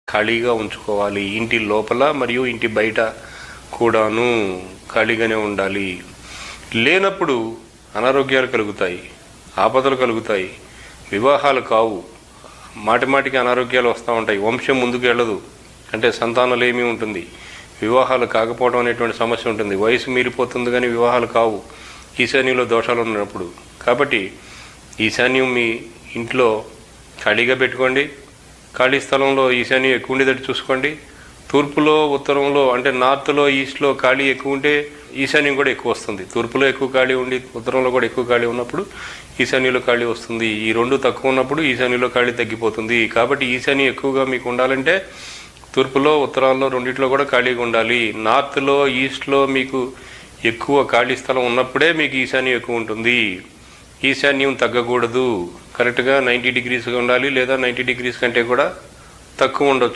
ఖాళీగా ఉంచుకోవాలి. ఇంటి లోపల మరియు ఇంటి బయట కూడాను ఖాళీగానే ఉండాలి. లేనప్పుడు అనారోగ్యాలు కలుగుతాయి, ఆపదలు కలుగుతాయి, వివాహాలు కావు, మాటిమాటికి అనారోగ్యాలు వస్తూ ఉంటాయి, వంశం ముందుకు వెళ్ళదు, అంటే సంతానలేమీ ఉంటుంది, వివాహాలు కాకపోవడం అనేటువంటి సమస్య ఉంటుంది, వయసు మీరిపోతుంది కానీ వివాహాలు కావు ఈశాన్యంలో దోషాలు ఉన్నప్పుడు. కాబట్టి ఈశాన్యం మీ ఇంట్లో ఖాళీగా పెట్టుకోండి. ఖాళీ స్థలంలో ఈశాన్యం ఎక్కువ ఉండేటట్టు చూసుకోండి. తూర్పులో, ఉత్తరంలో అంటే నార్త్లో, ఈస్ట్లో ఖాళీ ఎక్కువ ఉంటే ఈశాన్యం కూడా ఎక్కువ వస్తుంది. తూర్పులో ఎక్కువ ఖాళీ ఉండి ఉత్తరంలో కూడా ఎక్కువ ఖాళీ ఉన్నప్పుడు ఈశాన్యంలో ఖాళీ వస్తుంది. ఈ రెండు తక్కువ ఉన్నప్పుడు ఈశాన్యంలో ఖాళీ తగ్గిపోతుంది. కాబట్టి ఈశాన్యం ఎక్కువగా మీకు ఉండాలంటే తూర్పులో, ఉత్తరాల్లో రెండిట్లో కూడా ఖాళీగా ఉండాలి. నార్త్లో, ఈస్ట్లో మీకు ఎక్కువ ఖాళీ స్థలం ఉన్నప్పుడే మీకు ఈశాన్యం ఎక్కువ ఉంటుంది. ఈశాన్యం తగ్గకూడదు, కరెక్ట్గా 90 డిగ్రీస్గా ఉండాలి, లేదా 90 డిగ్రీస్ కంటే కూడా తక్కువ ఉండొచ్చు.